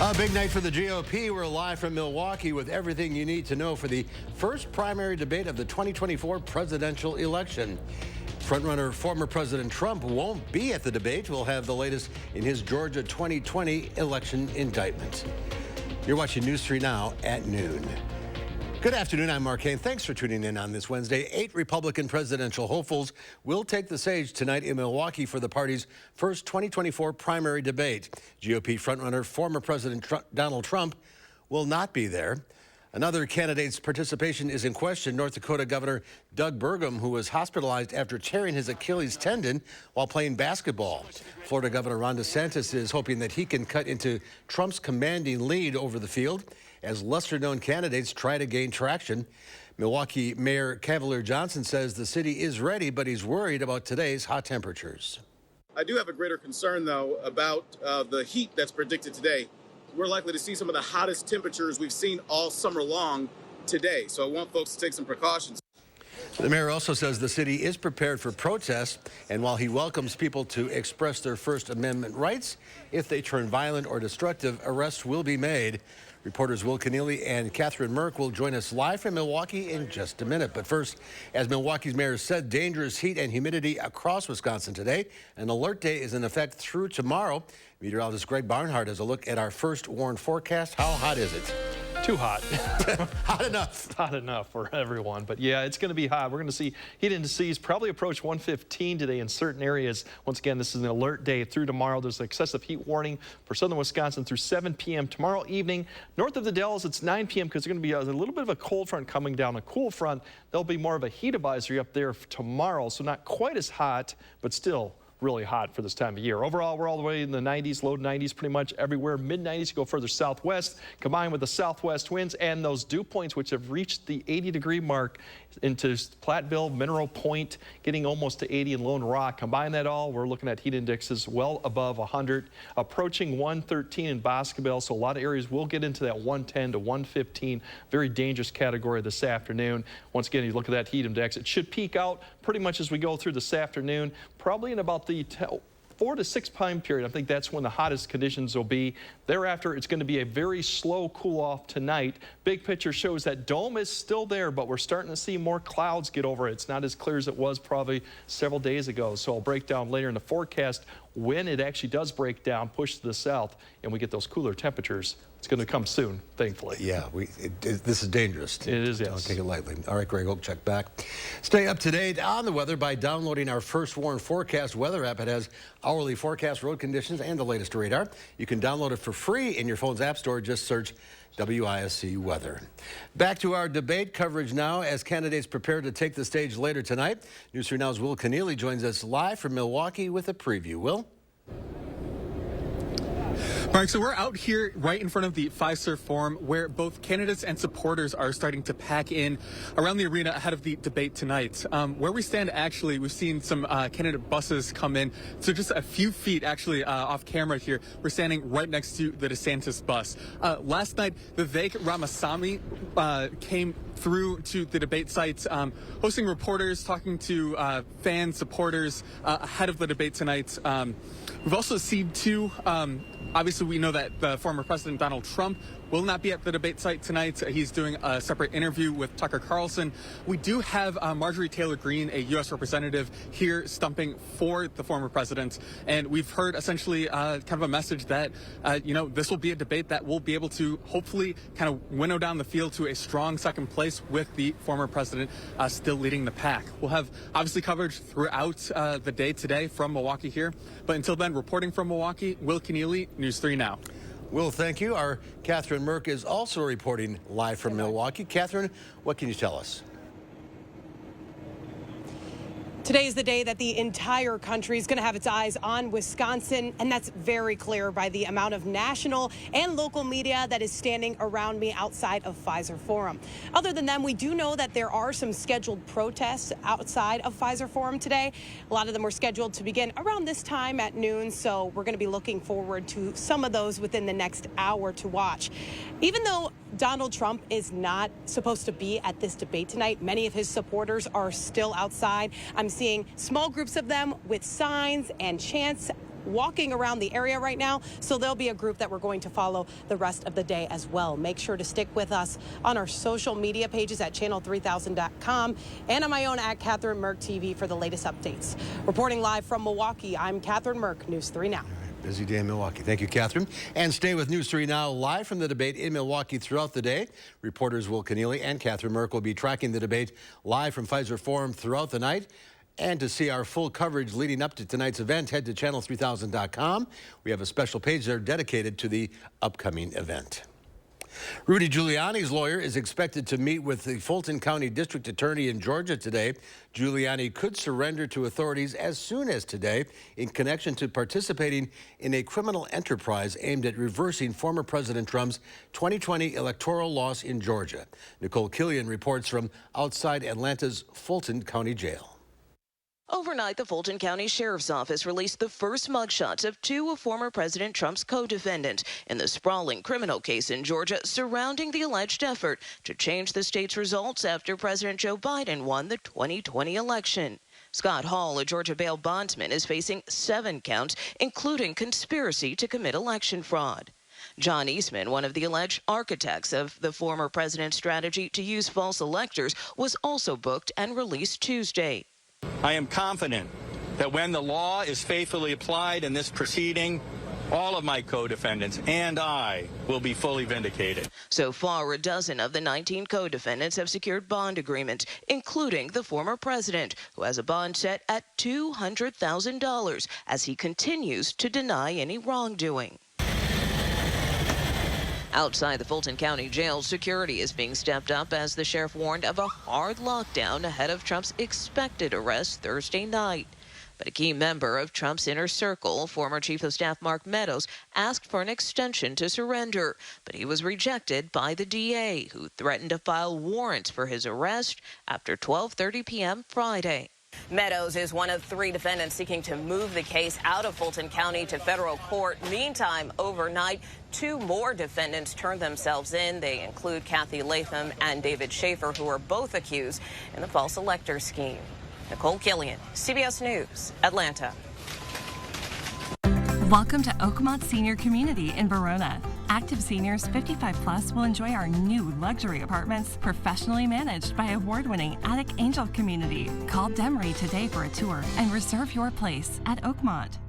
A big night for the GOP. We're live from Milwaukee with everything you need to know for the first primary debate of the 2024 presidential election. Frontrunner former President Trump won't be at the debate. We'll have the latest in his Georgia 2020 election indictment. You're watching News 3 Now at noon. Good afternoon, I'm Mark Kane. Thanks for tuning in on this Wednesday. 8 Republican presidential hopefuls will take the stage tonight in Milwaukee for the party's first 2024 primary debate. GOP frontrunner former President Donald Trump will not be there. Another candidate's participation is in question. North Dakota Governor Doug Burgum, who was hospitalized after tearing his Achilles tendon while playing basketball. Florida Governor Ron DeSantis is hoping that he can cut into Trump's commanding lead over the field as lesser-known candidates try to gain traction. Milwaukee Mayor Cavalier Johnson says the city is ready, but he's worried about today's hot temperatures. I do have a greater concern, though, about the heat that's predicted today. We're likely to see some of the hottest temperatures we've seen all summer long today. So I want folks to take some precautions. The mayor also says the city is prepared for protests, and while he welcomes people to express their First Amendment rights, if they turn violent or destructive, arrests will be made. Reporters Will Keneally and Catherine Merck will join us live from Milwaukee in just a minute. But first, as Milwaukee's mayor said, dangerous heat and humidity across Wisconsin today. An alert day is in effect through tomorrow. Meteorologist Greg Barnhart has a look at our first warned forecast. How hot is it? Too hot. Hot enough. Hot enough for everyone. But yeah, it's going to be hot. We're going to see heat indices probably approach 115 today in certain areas. Once again, this is an alert day through tomorrow. There's an excessive heat warning for southern Wisconsin through 7 p.m. tomorrow evening. North of the Dells, it's 9 p.m. because there's going to be a little bit of a cold front coming down. A cool front. There'll be more of a heat advisory up there tomorrow. So not quite as hot, but still really hot for this time of year. Overall, we're all the way in the 90s, low 90s pretty much everywhere. Mid-90s, go further southwest, combined with the southwest winds and those dew points, which have reached the 80-degree mark into Platteville, Mineral Point, getting almost to 80 in Lone Rock. Combine that all, we're looking at heat indexes well above 100, approaching 113 in Boscobel. So a lot of areas will get into that 110 to 115, very dangerous category this afternoon. Once again, you look at that heat index, it should peak out pretty much as we go through this afternoon, probably in about the 4 to 6 time period. I think that's when the hottest conditions will be. Thereafter, it's going to be a very slow cool off tonight. Big picture shows that dome is still there, but we're starting to see more clouds get over it. It's not as clear as it was probably several days ago. So I'll break down later in the forecast when it actually does break down, push to the south, and we get those cooler temperatures. It's going to come soon, thankfully. Yeah, this is dangerous. It is, yes. Don't take it lightly. All right, Greg, check back. Stay up to date on the weather by downloading our First Warn Forecast weather app. It has hourly forecast, road conditions, and the latest radar. You can download it for free in your phone's app store. Just search WISC Weather. Back to our debate coverage now as candidates prepare to take the stage later tonight. News 3 Now's Will Keneally joins us live from Milwaukee with a preview. Will? Mark, so we're out here right in front of the Fiserv Forum where both candidates and supporters are starting to pack in around the arena ahead of the debate tonight. Where we stand, actually, we've seen some candidate buses come in. So just a few feet, actually, off camera here, we're standing right next to the DeSantis bus. Last night, Vivek Ramaswamy came through to the debate site, hosting reporters, talking to fans, supporters ahead of the debate tonight. We've also seen two, obviously we know that the former President Donald Trump will not be at the debate site tonight. He's doing a separate interview with Tucker Carlson. We do have Marjorie Taylor Greene, a U.S. representative, here stumping for the former president. And we've heard essentially kind of a message that, this will be a debate that will be able to hopefully kind of winnow down the field to a strong second place with the former president still leading the pack. We'll have obviously coverage throughout the day today from Milwaukee here. But until then, reporting from Milwaukee, Will Keneally, News 3 Now. Will, thank you. Our Catherine Merck is also reporting live from Milwaukee. Catherine, what can you tell us? Today is the day that the entire country is going to have its eyes on Wisconsin, and that's very clear by the amount of national and local media that is standing around me outside of Fiserv Forum. Other than them, we do know that there are some scheduled protests outside of Fiserv Forum today. A lot of them were scheduled to begin around this time at noon, so we're going to be looking forward to some of those within the next hour to watch. Even though Donald Trump is not supposed to be at this debate tonight, many of his supporters are still outside. I'm seeing small groups of them with signs and chants walking around the area right now, so there'll be a group that we're going to follow the rest of the day as well. Make sure to stick with us on our social media pages at channel3000.com and on my own at Catherine Merck TV for the latest updates. Reporting live from Milwaukee, I'm Catherine Merck, News 3 Now. Busy day in Milwaukee. Thank you, Catherine. And stay with News 3 Now, live from the debate in Milwaukee throughout the day. Reporters Will Keneally and Catherine Merck will be tracking the debate live from Pfizer Forum throughout the night. And to see our full coverage leading up to tonight's event, head to channel3000.com. We have a special page there dedicated to the upcoming event. Rudy Giuliani's lawyer is expected to meet with the Fulton County District Attorney in Georgia today. Giuliani could surrender to authorities as soon as today in connection to participating in a criminal enterprise aimed at reversing former President Trump's 2020 electoral loss in Georgia. Nicole Killian reports from outside Atlanta's Fulton County Jail. Overnight, the Fulton County Sheriff's Office released the first mugshots of two of former President Trump's co-defendants in the sprawling criminal case in Georgia surrounding the alleged effort to change the state's results after President Joe Biden won the 2020 election. Scott Hall, a Georgia bail bondsman, is facing 7 counts, including conspiracy to commit election fraud. John Eastman, one of the alleged architects of the former president's strategy to use false electors, was also booked and released Tuesday. I am confident that when the law is faithfully applied in this proceeding, all of my co-defendants and I will be fully vindicated. So far, a dozen of the 19 co-defendants have secured bond agreements, including the former president, who has a bond set at $200,000 as he continues to deny any wrongdoing. Outside the Fulton County Jail, security is being stepped up as the sheriff warned of a hard lockdown ahead of Trump's expected arrest Thursday night. But a key member of Trump's inner circle, former Chief of Staff Mark Meadows, asked for an extension to surrender, but he was rejected by the DA, who threatened to file warrants for his arrest after 12:30 p.m. Friday. Meadows is one of 3 defendants seeking to move the case out of Fulton County to federal court. Meantime, overnight, 2 more defendants turned themselves in. They include Kathy Latham and David Schaefer, who are both accused in the false elector scheme. Nicole Killian, CBS News, Atlanta. Welcome to Oakmont Senior Community in Verona. Active seniors 55 plus will enjoy our new luxury apartments, professionally managed by award-winning Attic Angel Community. Call Demery today for a tour and reserve your place at Oakmont.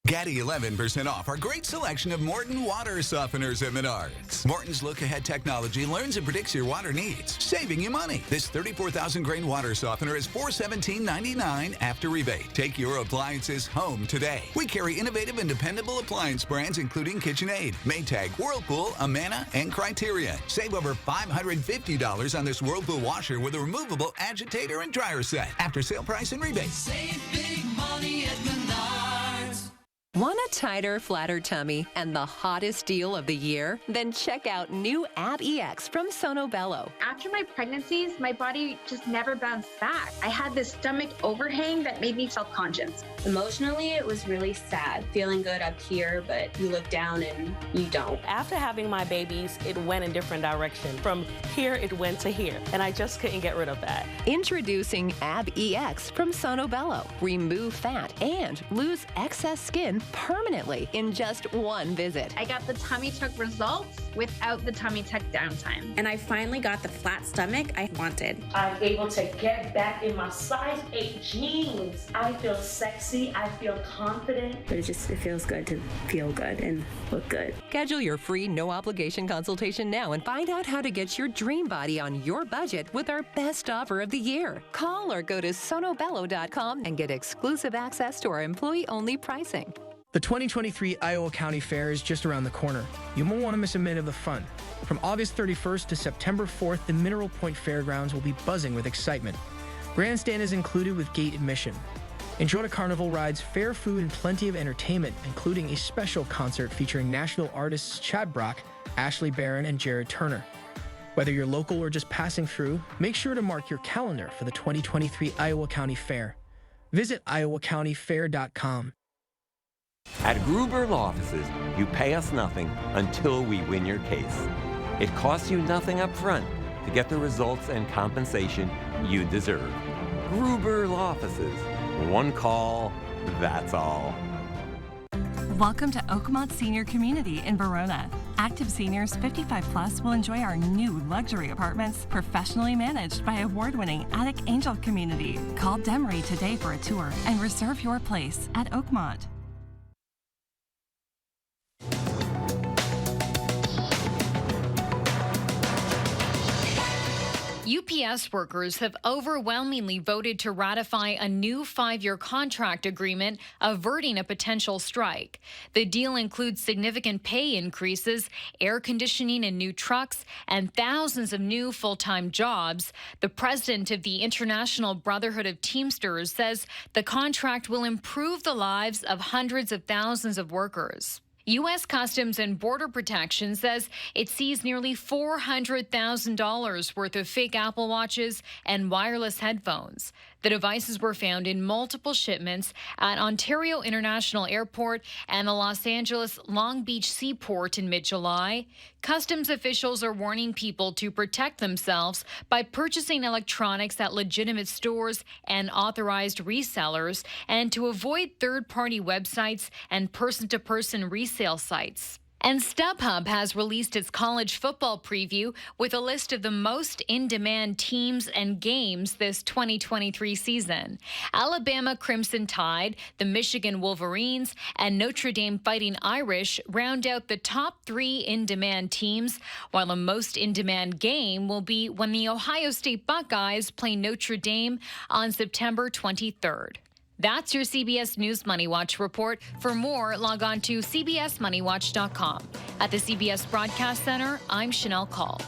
Get 11% off our great selection of Morton water softeners at Menards. Morton's look-ahead technology learns and predicts your water needs, saving you money. This 34,000 grain water softener is $417.99 after rebate. Take your appliances home today. We carry innovative and dependable appliance brands including KitchenAid, Maytag, Whirlpool, Amana, and Criterion. Save over $550 on this Whirlpool washer with a removable agitator and dryer set. After sale price and rebate. Save big money at Menards. Want a tighter, flatter tummy and the hottest deal of the year? Then check out new Ab EX from Sono Bello. After my pregnancies, my body just never bounced back. I had this stomach overhang that made me self-conscious. Emotionally, it was really sad. Feeling good up here, but you look down and you don't. After having my babies, it went in different direction. From here, it went to here, and I just couldn't get rid of that. Introducing Ab EX from Sono Bello. Remove fat and lose excess skin permanently in just one visit. I got the tummy tuck results without the tummy tuck downtime. And I finally got the flat stomach I wanted. I'm able to get back in my size 8 jeans. I feel sexy. I feel confident. But it feels good to feel good and look good. Schedule your free no-obligation consultation now and find out how to get your dream body on your budget with our best offer of the year. Call or go to sonobello.com and get exclusive access to our employee-only pricing. The 2023 Iowa County Fair is just around the corner. You won't want to miss a minute of the fun. From August 31st to September 4th, the Mineral Point Fairgrounds will be buzzing with excitement. Grandstand is included with gate admission. Enjoy the carnival rides, fair food, and plenty of entertainment, including a special concert featuring national artists Chad Brock, Ashley Barron, and Jared Turner. Whether you're local or just passing through, make sure to mark your calendar for the 2023 Iowa County Fair. Visit iowacountyfair.com. At Gruber Law Offices, you pay us nothing until we win your case. It costs you nothing up front to get the results and compensation you deserve. Gruber Law Offices. One call, that's all. Welcome to Oakmont Senior Community in Verona. Active seniors 55 plus will enjoy our new luxury apartments, professionally managed by award-winning Attic Angel Community. Call Demery today for a tour and reserve your place at Oakmont. UPS workers have overwhelmingly voted to ratify a new 5-year contract agreement, averting a potential strike. The deal includes significant pay increases, air conditioning in new trucks, and thousands of new full-time jobs. The president of the International Brotherhood of Teamsters says the contract will improve the lives of hundreds of thousands of workers. U.S. Customs and Border Protection says it seized nearly $400,000 worth of fake Apple Watches and wireless headphones. The devices were found in multiple shipments at Ontario International Airport and the Los Angeles Long Beach Seaport in mid-July. Customs officials are warning people to protect themselves by purchasing electronics at legitimate stores and authorized resellers, and to avoid third-party websites and person-to-person resale sites. And StubHub has released its college football preview with a list of the most in-demand teams and games this 2023 season. Alabama Crimson Tide, the Michigan Wolverines, and Notre Dame Fighting Irish round out the top 3 in-demand teams, while the most in-demand game will be when the Ohio State Buckeyes play Notre Dame on September 23rd. That's your CBS News Money Watch report. For more, log on to cbsmoneywatch.com. At the CBS Broadcast Center, I'm Chanel Call.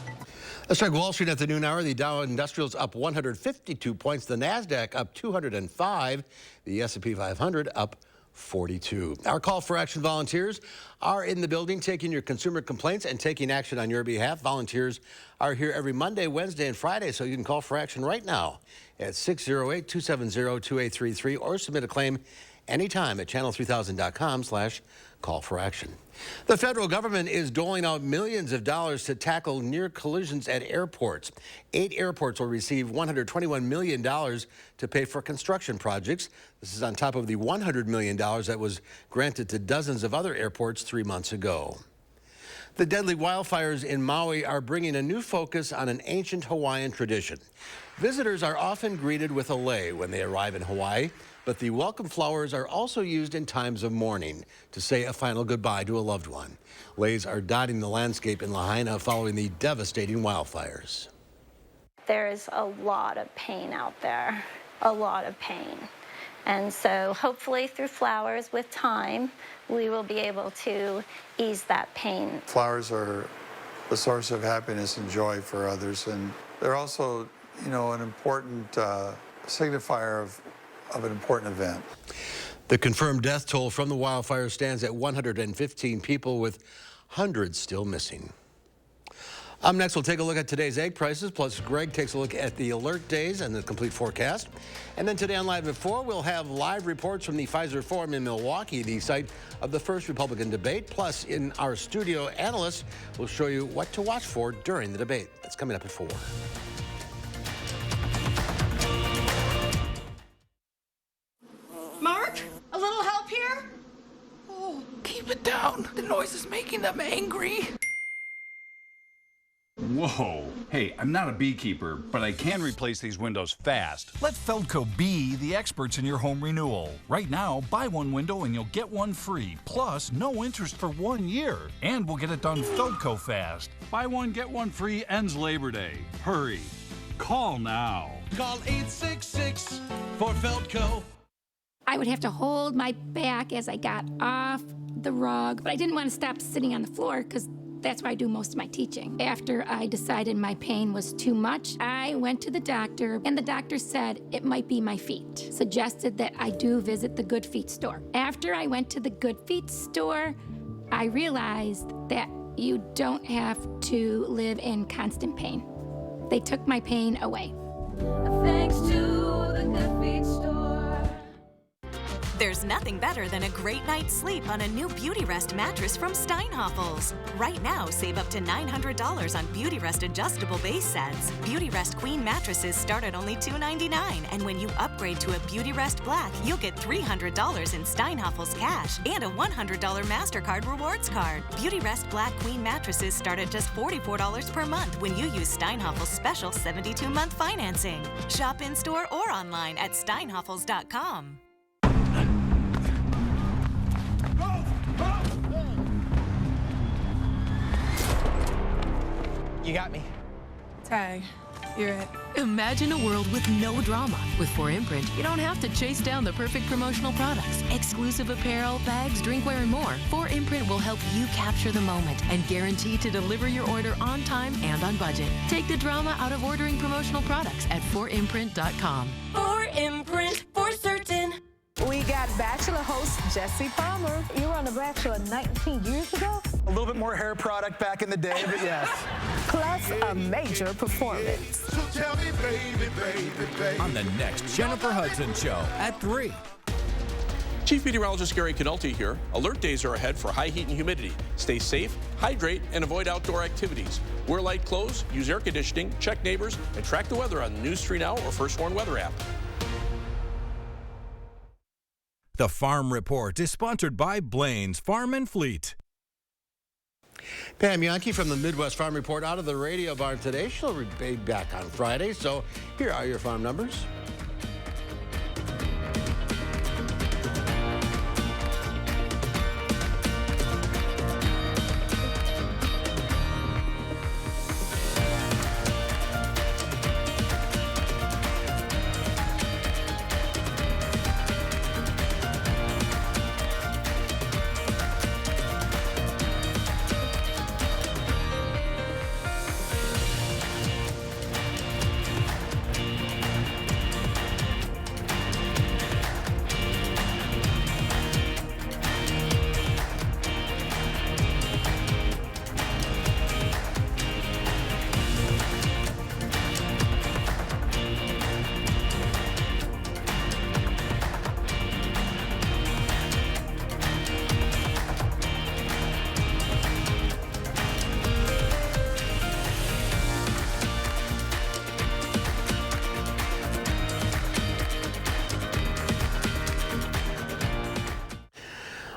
Let's check Wall Street at the noon hour. The Dow Industrials up 152 points. The NASDAQ up 205. The S&P 500 up 42. Our call for action volunteers are in the building taking your consumer complaints and taking action on your behalf. Volunteers are here every Monday, Wednesday, and Friday, so you can call for action right now at 608-270-2833 or submit a claim anytime at channel3000.com/call for action. The federal government is doling out millions of dollars to tackle near collisions at airports. 8 airports will receive $121 million to pay for construction projects. This is on top of the $100 million that was granted to dozens of other airports 3 months ago. The deadly wildfires in Maui are bringing a new focus on an ancient Hawaiian tradition. Visitors are often greeted with a lei when they arrive in Hawaii, but the welcome flowers are also used in times of mourning to say a final goodbye to a loved one. Leis are dotting the landscape in Lahaina following the devastating wildfires. There is a lot of pain out there, a lot of pain. And so hopefully through flowers with time, we will be able to ease that pain. Flowers are a source of happiness and joy for others, and they're also, an important signifier of an important event. The confirmed death toll from the wildfire stands at 115 people, with hundreds still missing. Up next, we'll take a look at today's egg prices, plus Greg takes a look at the alert days and the complete forecast. And then today on Live at 4, we'll have live reports from the Pfizer Forum in Milwaukee, the site of the first Republican debate. Plus, in our studio, analysts will show you what to watch for during the debate. That's coming up at 4. Mark, a little help here? Oh, keep it down. The noise is making them angry. Whoa. Hey, I'm not a beekeeper, but I can replace these windows fast. Let Feldco be the experts in your home renewal. Right now, buy one window and you'll get one free. Plus, no interest for 1 year. And we'll get it done Feldco fast. Buy one, get one free ends Labor Day. Hurry. Call now. Call 866 for Feldco. I would have to hold my back as I got off the rug, but I didn't want to stop sitting on the floor because that's where I do most of my teaching. After I decided my pain was too much, I went to the doctor, and the doctor said it might be my feet. Suggested that I do visit the Good Feet store. After I went to the Good Feet store, I realized that you don't have to live in constant pain. They took my pain away. Thanks to the Good Feet store. There's nothing better than a great night's sleep on a new Beautyrest mattress from Steinhoffels. Right now, save up to $900 on Beautyrest adjustable base sets. Beautyrest Queen mattresses start at only $299, and when you upgrade to a Beautyrest Black, you'll get $300 in Steinhoffels cash and a $100 MasterCard rewards card. Beautyrest Black Queen mattresses start at just $44 per month when you use Steinhoffels' special 72-month financing. Shop in-store or online at steinhoffels.com. You got me. Tag, you're it. Imagine a world with no drama. With 4imprint, you don't have to chase down the perfect promotional products. Exclusive apparel, bags, drinkware, and more. 4imprint will help you capture the moment and guarantee to deliver your order on time and on budget. Take the drama out of ordering promotional products at 4imprint.com. 4imprint, for certain. We got Bachelor host Jesse Palmer. You were on The Bachelor 19 years ago? A little bit more hair product back in the day, but yes. Plus a major performance. So tell me, baby. On the next Jennifer Hudson Show at 3. Chief Meteorologist Gary Canulti here. Alert days are ahead for high heat and humidity. Stay safe, hydrate, and avoid outdoor activities. Wear light clothes, use air conditioning, check neighbors, and track the weather on the News 3 Now or First Warn Weather app. The Farm Report is sponsored by Blaine's Farm and Fleet. Pam Yankee from the Midwest Farm Report out of the radio barn today. She'll be back on Friday. So here are your farm numbers.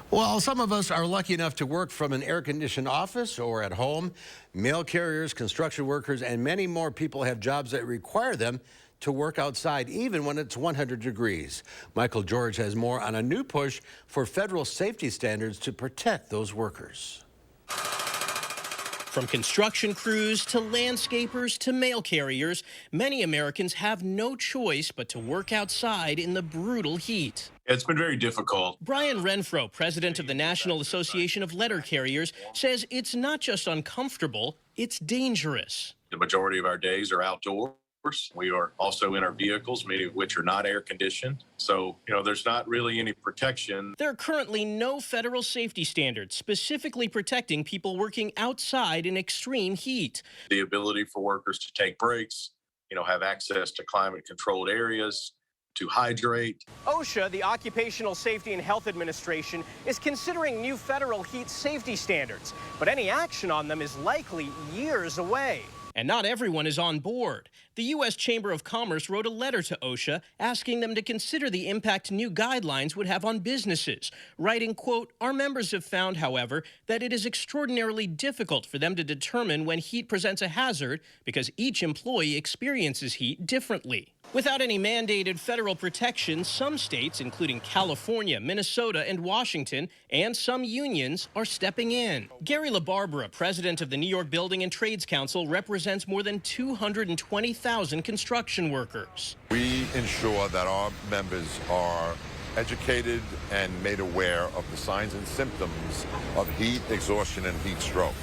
Well, some of us are lucky enough to work from an air-conditioned office or at home. Mail carriers, construction workers, and many more people have jobs that require them to work outside, even when it's 100 degrees. Michael George has more on a new push for federal safety standards to protect those workers. From construction crews to landscapers to mail carriers, many Americans have no choice but to work outside in the brutal heat. It's been very difficult. Brian Renfro, president of the National Association of Letter Carriers, says it's not just uncomfortable, it's dangerous. The majority of our days are outdoors. We are also in our vehicles, many of which are not air conditioned. So, there's not really any protection. There are currently no federal safety standards specifically protecting people working outside in extreme heat. The ability for workers to take breaks, have access to climate-controlled areas, to hydrate. OSHA, the Occupational Safety and Health Administration, is considering new federal heat safety standards, but any action on them is likely years away. And not everyone is on board. The U.S. Chamber of Commerce wrote a letter to OSHA asking them to consider the impact new guidelines would have on businesses, writing, quote, "Our members have found, however, that it is extraordinarily difficult for them to determine when heat presents a hazard because each employee experiences heat differently." Without any mandated federal protection, some states, including California, Minnesota, and Washington, and some unions, are stepping in. Gary LaBarbera, president of the New York Building and Trades Council, represents more than 220,000 construction workers. We ensure that our members are educated and made aware of the signs and symptoms of heat exhaustion and heat stroke.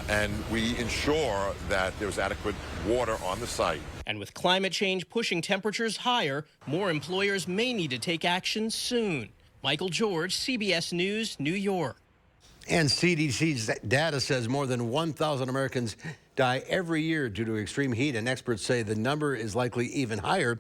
And we ensure that there's adequate water on the site. And with climate change pushing temperatures higher, more employers may need to take action soon. Michael George, CBS News, New York. And CDC's data says more than 1,000 Americans die every year due to extreme heat, and experts say the number is likely even higher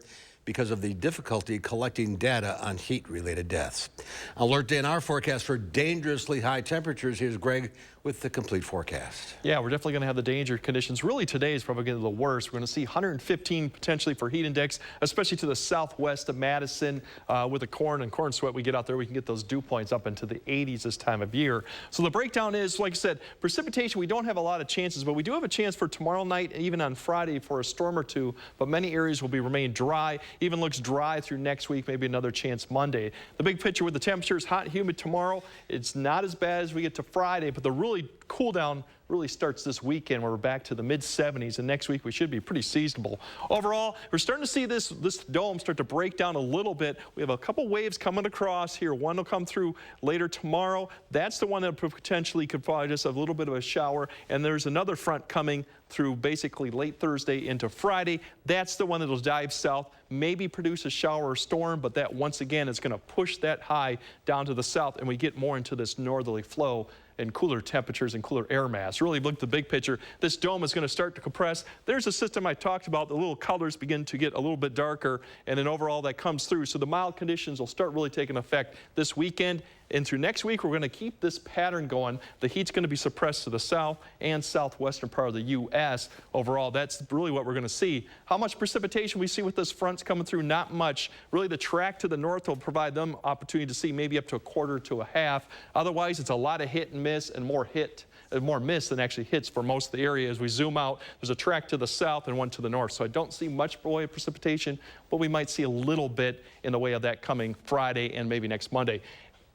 because of the difficulty collecting data on heat-related deaths. Alert day in our forecast for dangerously high temperatures. Here's Greg with the complete forecast. Yeah, we're definitely going to have the danger conditions. Really, today is probably going to be the worst. We're going to see 115 potentially for heat index, especially to the southwest of Madison. With the corn and corn sweat we get out there, we can get those dew points up into the 80s this time of year. So the breakdown is, like I said, precipitation, we don't have a lot of chances, but we do have a chance for tomorrow night and even on Friday for a storm or two, but many areas will remain dry. Even looks dry through next week, maybe another chance Monday. The big picture with the temperatures, hot and humid tomorrow. It's not as bad as we get to Friday, but the really cool down really starts this weekend where we're back to the mid-70s, and next week we should be pretty seasonable. Overall, we're starting to see this dome start to break down a little bit. We have a couple waves coming across here. One will come through later tomorrow. That's the one that potentially could provide us a little bit of a shower, and there's another front coming through basically late Thursday into Friday. That's the one that'll dive south, maybe produce a shower or storm, but that once again is going to push that high down to the south, and we get more into this northerly flow and cooler temperatures and cooler air mass. Really look at the big picture. This dome is going to start to compress. There's a system I talked about. The little colors begin to get a little bit darker, and then overall that comes through. So the mild conditions will start really taking effect this weekend. And through next week, we're going to keep this pattern going. The heat's going to be suppressed to the south and southwestern part of the U.S. Overall, that's really what we're going to see. How much precipitation we see with this front's coming through? Not much. Really, the track to the north will provide them opportunity to see maybe up to a quarter to a half. Otherwise, it's a lot of hit and miss and more miss than actually hits for most of the area. As we zoom out, there's a track to the south and one to the north. So I don't see much by way of precipitation, but we might see a little bit in the way of that coming Friday and maybe next Monday.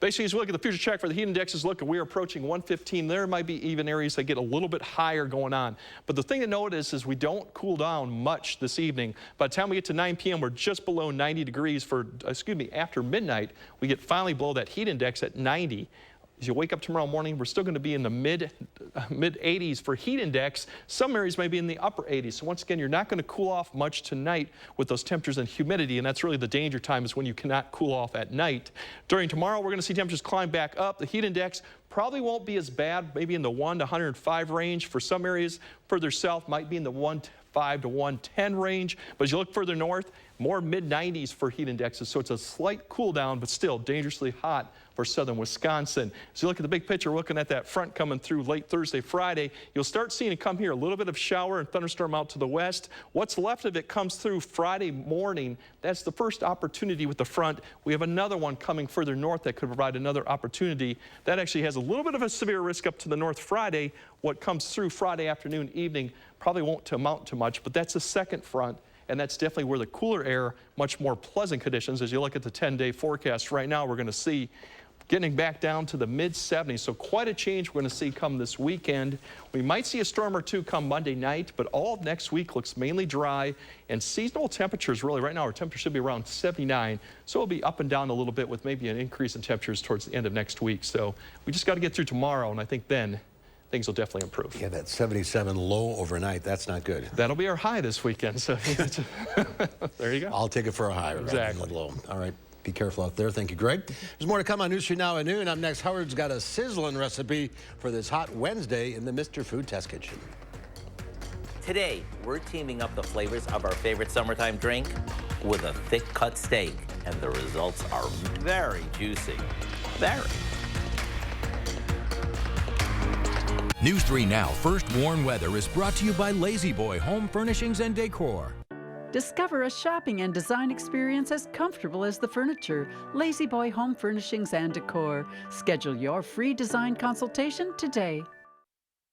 Basically, as we look at the future check for the heat indexes, look, we're approaching 115. There might be even areas that get a little bit higher going on. But the thing to note is we don't cool down much this evening. By the time we get to 9 p.m., we're just below 90 degrees for, after midnight, we get finally below that heat index at 90. As you wake up tomorrow morning, we're still going to be in the mid 80s for heat index. Some areas may be in the upper 80s. So once again, you're not going to cool off much tonight with those temperatures and humidity, and that's really the danger time is when you cannot cool off at night. During tomorrow, we're going to see temperatures climb back up. The heat index probably won't be as bad, maybe in the 1 to 105 range. For some areas further south, might be in the 105 to 110 range. But as you look further north, more mid-90s for heat indexes. So it's a slight cool down, but still dangerously hot for southern Wisconsin. So you look at the big picture, looking at that front coming through late Thursday, Friday, you'll start seeing it come here, a little bit of shower and thunderstorm out to the west. What's left of it comes through Friday morning. That's the first opportunity with the front. We have another one coming further north that could provide another opportunity. That actually has a little bit of a severe risk up to the north Friday. What comes through Friday afternoon, evening, probably won't amount to much, but that's the second front. And that's definitely where the cooler air, much more pleasant conditions. As you look at the 10-day forecast right now, we're going to see getting back down to the mid-70s. So quite a change we're going to see come this weekend. We might see a storm or two come Monday night, but all of next week looks mainly dry. And seasonal temperatures, really, right now our temperature should be around 79. So it'll be up and down a little bit with maybe an increase in temperatures towards the end of next week. So we just got to get through tomorrow, and I think then things will definitely improve. Yeah, that 77 low overnight, that's not good. That'll be our high this weekend. So there you go. I'll take it for a high. Exactly. Low. All right. Be careful out there. Thank you, Greg. There's more to come on News 3 Now at noon. Up next, Howard's got a sizzling recipe for this hot Wednesday in the Mr. Food Test Kitchen. Today, we're teaming up the flavors of our favorite summertime drink with a thick-cut steak, and the results are very juicy. Very. News 3 Now First Warn Weather is brought to you by Lazy Boy Home Furnishings and Decor. Discover a shopping and design experience as comfortable as the furniture. Lazy Boy Home Furnishings and Decor. Schedule your free design consultation today.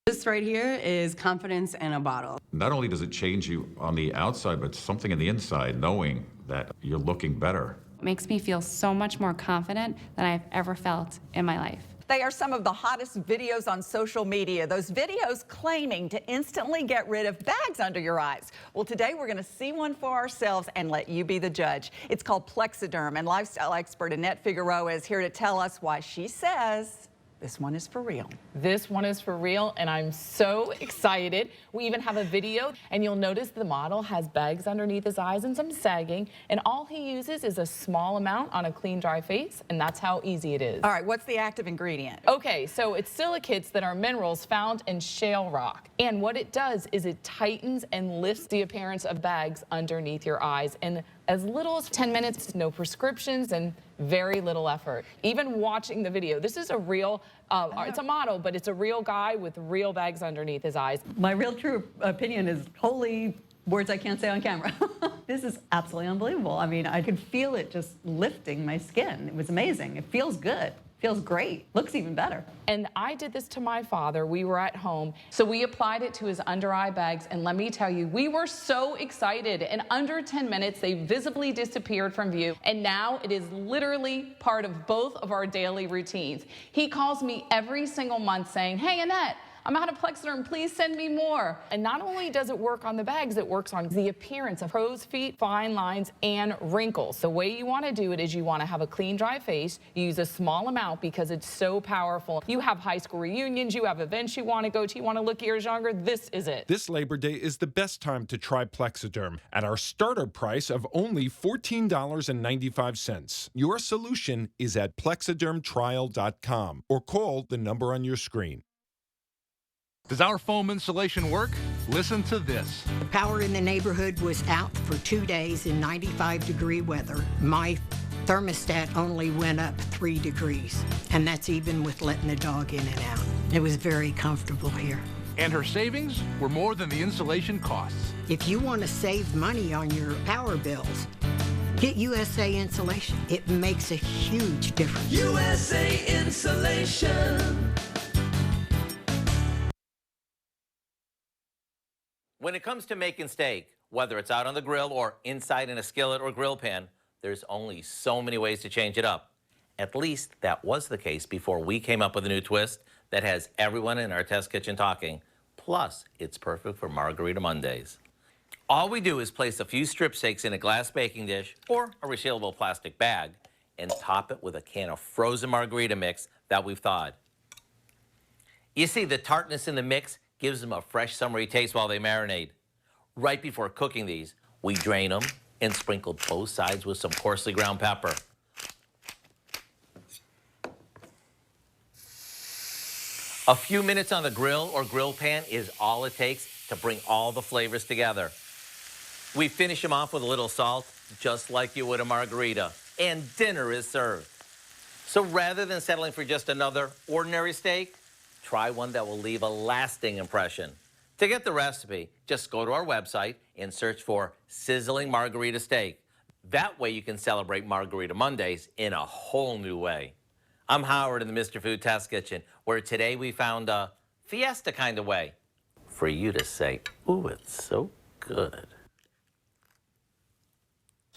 This right here is confidence in a bottle. Not only does it change you on the outside, but something in the inside, knowing that you're looking better. It makes me feel so much more confident than I've ever felt in my life. They are some of the hottest videos on social media. Those videos claiming to instantly get rid of bags under your eyes. Well, today we're going to see one for ourselves and let you be the judge. It's called Plexiderm, and lifestyle expert Annette Figueroa is here to tell us why she says This one is for real. This one is for real, and I'm so excited. We even have a video, and you'll notice the model has bags underneath his eyes and some sagging, and all he uses is a small amount on a clean, dry face, and that's how easy it is. All right, what's the active ingredient? Okay, so it's silicates that are minerals found in shale rock, and what it does is it tightens and lifts the appearance of bags underneath your eyes, and as little as 10 minutes, no prescriptions, and very little effort. Even watching the video, this is a real, it's a model, but it's a real guy with real bags underneath his eyes. My real true opinion is holy words I can't say on camera. This is absolutely unbelievable. I mean, I could feel it just lifting my skin. It was amazing. It feels good. Feels great. Looks even better. And I did this to my father. We were at home, so we applied it to his under eye bags, and let me tell you, we were so excited. In under 10 minutes, they visibly disappeared from view, and now it is literally part of both of our daily routines. He calls me every single month saying, "Hey, Annette, I'm out of Plexiderm, please send me more." And not only does it work on the bags, it works on the appearance of crow's feet, fine lines, and wrinkles. The way you want to do it is you want to have a clean, dry face. You use a small amount because it's so powerful. You have high school reunions, you have events you want to go to, you want to look years younger, this is it. This Labor Day is the best time to try Plexiderm at our starter price of only $14.95. Your solution is at plexidermtrial.com or call the number on your screen. Does our foam insulation work? Listen to this. The power in the neighborhood was out for 2 days in 95-degree weather. My thermostat only went up 3 degrees, and that's even with letting the dog in and out. It was very comfortable here. And her savings were more than the insulation costs. If you want to save money on your power bills, get USA Insulation. It makes a huge difference. USA Insulation. When it comes to making steak, whether it's out on the grill or inside in a skillet or grill pan, there's only so many ways to change it up. At least that was the case before we came up with a new twist that has everyone in our test kitchen talking. Plus, it's perfect for Margarita Mondays. All we do is place a few strip steaks in a glass baking dish or a resealable plastic bag and top it with a can of frozen margarita mix that we've thawed. You see, the tartness in the mix gives them a fresh, summery taste while they marinate. Right before cooking these, we drain them and sprinkle both sides with some coarsely ground pepper. A few minutes on the grill or grill pan is all it takes to bring all the flavors together. We finish them off with a little salt, just like you would a margarita, and dinner is served. So rather than settling for just another ordinary steak, try one that will leave a lasting impression. To get the recipe, just go to our website and search for Sizzling Margarita Steak. That way you can celebrate Margarita Mondays in a whole new way. I'm Howard in the Mr. Food Test Kitchen, where today we found a fiesta kind of way for you to say, "Ooh, it's so good."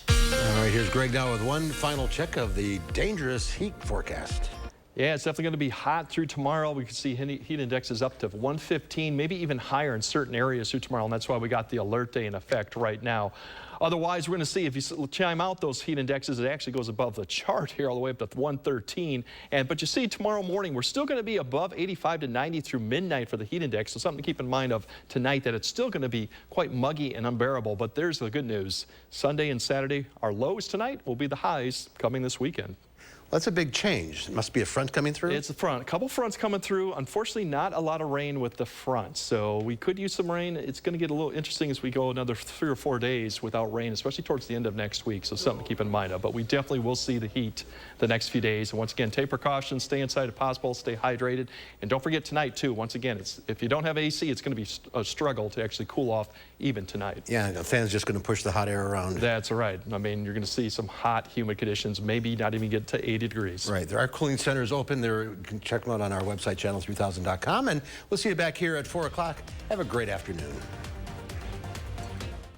All right, here's Greg now with one final check of the dangerous heat forecast. Yeah, it's definitely going to be hot through tomorrow. We can see heat indexes up to 115, maybe even higher in certain areas through tomorrow, and that's why we got the alert day in effect right now. Otherwise, we're going to see if you chime out those heat indexes, it actually goes above the chart here all the way up to 113. But you see tomorrow morning, we're still going to be above 85 to 90 through midnight for the heat index. So something to keep in mind of tonight, that it's still going to be quite muggy and unbearable. But there's the good news. Sunday and Saturday, our lows tonight will be the highs coming this weekend. That's a big change. It must be a front coming through? It's a front. A couple fronts coming through. Unfortunately, not a lot of rain with the front. So we could use some rain. It's going to get a little interesting as we go another 3 or 4 days without rain, especially towards the end of next week. So something to keep in mind of. But we definitely will see the heat the next few days. And once again, take precautions, stay inside if possible, stay hydrated. And don't forget tonight, too. Once again, if you don't have AC, it's going to be a struggle to actually cool off even tonight. Yeah, the fan's just going to push the hot air around. That's right. I mean, you're going to see some hot, humid conditions, maybe not even get to 80 degrees. Right. There are cooling centers open. You can check them out on our website, channel3000.com. And we'll see you back here at 4 o'clock. Have a great afternoon.